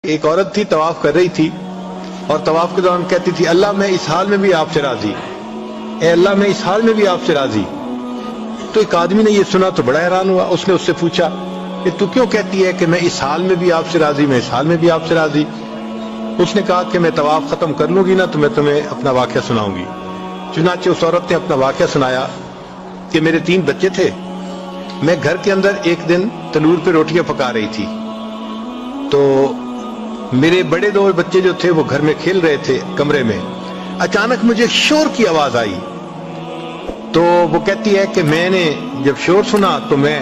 ایک عورت تھی طواف کر رہی تھی اور طواف کے دوران کہتی تھی اللہ میں اس حال میں بھی آپ سے راضی، اے اللہ میں اس حال میں بھی آپ سے راضی۔ تو ایک آدمی نے یہ سنا تو بڑا حیران ہوا، اس نے اس سے پوچھا کہ تو کیوں کہتی ہے کہ میں اس حال میں بھی آپ سے راضی، میں اس حال میں بھی آپ سے راضی؟ اس نے کہا کہ میں طواف ختم کر لوں گی نا تو میں تمہیں اپنا واقعہ سناؤں گی۔ چنانچہ اس عورت نے اپنا واقعہ سنایا کہ میرے 3 بچے تھے، میں گھر کے اندر ایک دن تنور پہ روٹیاں پکا رہی تھی تو میرے بڑے 2 بچے جو تھے وہ گھر میں کھیل رہے تھے کمرے میں، اچانک مجھے شور کی آواز آئی تو وہ کہتی ہے کہ میں نے جب شور سنا تو میں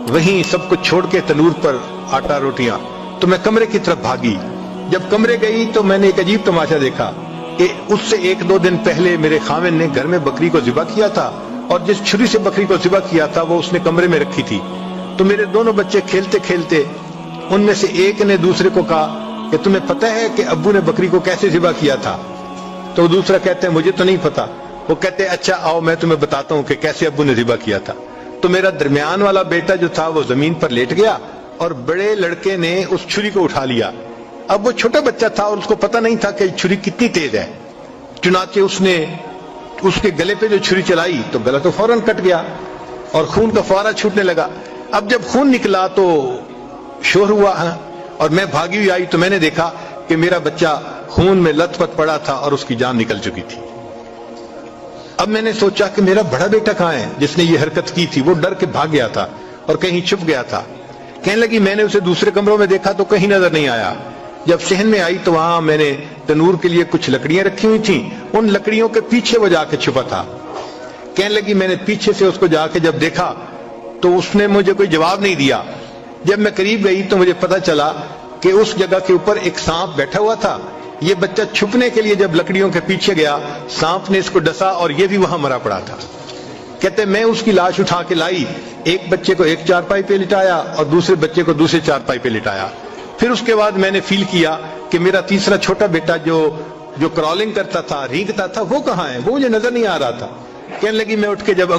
وہیں سب کچھ چھوڑ کے تنور پر آٹا روٹیاں تو میں کمرے کی طرف بھاگی۔ جب کمرے گئی تو میں نے ایک عجیب تماشا دیکھا کہ اس سے 1-2 دن پہلے میرے خاوند نے گھر میں بکری کو ذبح کیا تھا اور جس چھری سے بکری کو ذبح کیا تھا وہ اس نے کمرے میں رکھی تھی۔ تو میرے دونوں بچے کھیلتے کھیلتے ان میں سے ایک نے دوسرے کو کہا کہ تمہیں پتہ ہے کہ ابو نے بکری کو کیسے ذبح کیا تھا؟ تو دوسرا کہتے ہیں مجھے تو نہیں پتا۔ وہ کہتے ہیں اچھا آؤ میں تمہیں بتاتا ہوں کہ کیسے ابو نے ذبح کیا تھا۔ تو میرا درمیان والا بیٹا جو تھا وہ زمین پر لیٹ گیا اور بڑے لڑکے نے اس چھری کو اٹھا لیا۔ اب وہ چھوٹا بچہ تھا اور اس کو پتہ نہیں تھا کہ چھری کتنی تیز ہے، چنانچہ اس نے اس کے گلے پہ جو چھری چلائی تو گلا تو فوراً کٹ گیا اور خون کا فوارہ چھوٹنے لگا۔ اب جب خون نکلا تو شور ہوا اور میں بھاگی ہوئی آئی تو میں نے دیکھا کہ میرا بچہ خون میں لت پت پڑا تھا اور اس کی جان نکل چکی تھی۔ اب میں نے سوچا کہ میرا بڑا بیٹا کہاں ہے جس نے یہ حرکت کی تھی؟ وہ ڈر کے بھاگ گیا تھا اور کہیں چھپ گیا تھا۔ کہنے لگی میں نے اسے دوسرے کمروں میں دیکھا تو کہیں نظر نہیں آیا۔ جب صحن میں آئی تو وہاں میں نے تنور کے لیے کچھ لکڑیاں رکھی ہوئی تھیں، ان لکڑیوں کے پیچھے وہ جا کے چھپا تھا۔ کہنے لگی میں نے پیچھے سے اس کو جا کے جب دیکھا تو اس نے مجھے کوئی جواب نہیں دیا۔ جب میں قریب گئی تو مجھے پتہ چلا کہ اس جگہ کے اوپر ایک سانپ بیٹھا ہوا تھا۔ یہ بچہ چھپنے کے لیے جب لکڑیوں کے پیچھے گیا سانپ نے اس کو ڈسا اور یہ بھی وہاں مرا پڑا تھا۔ کہتے میں اس کی لاش اٹھا کے لائی، ایک بچے کو ایک چارپائی پہ لٹایا اور دوسرے بچے کو دوسرے چارپائی پہ لٹایا۔ پھر اس کے بعد میں نے فیل کیا کہ میرا تیسرا چھوٹا بیٹا جو کرالنگ کرتا تھا، رینگتا تھا، وہ کہاں ہے؟ وہ مجھے نظر نہیں آ رہا تھا۔ کہنے لگی میں اٹھ کے جب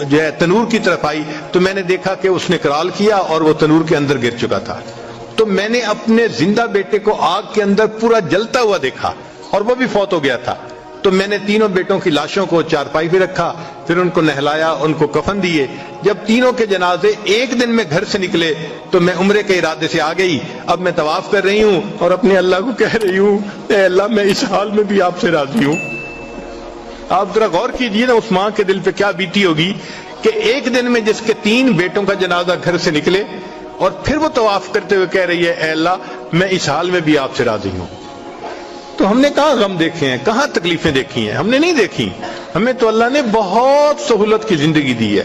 جو ہے تنور کی طرف آئی تو میں نے دیکھا کہ اس نے کرال کیا اور وہ تنور کے اندر گر چکا تھا۔ تو میں نے اپنے زندہ بیٹے کو آگ کے اندر پورا جلتا ہوا دیکھا اور وہ بھی فوت ہو گیا تھا۔ تو میں نے تینوں بیٹوں کی لاشوں کو چارپائی پہ رکھا، پھر ان کو نہلایا، ان کو کفن دیے۔ جب تینوں کے جنازے ایک دن میں گھر سے نکلے تو میں عمرے کے ارادے سے آ گئی۔ اب میں طواف کر رہی ہوں اور اپنے اللہ کو کہہ رہی ہوں اے اللہ میں اس حال میں بھی آپ سے راضی ہوں۔ آپ ذرا غور کیجئے نا اس ماں کے دل پہ کیا بیتی ہوگی کہ ایک دن میں جس کے 3 بیٹوں کا جنازہ گھر سے نکلے اور پھر وہ طواف کرتے ہوئے کہہ رہی ہے اے اللہ میں اس حال میں بھی آپ سے راضی ہوں۔ تو ہم نے کہاں غم دیکھے ہیں، کہاں تکلیفیں دیکھی ہیں؟ ہم نے نہیں دیکھی۔ ہمیں تو اللہ نے بہت سہولت کی زندگی دی ہے۔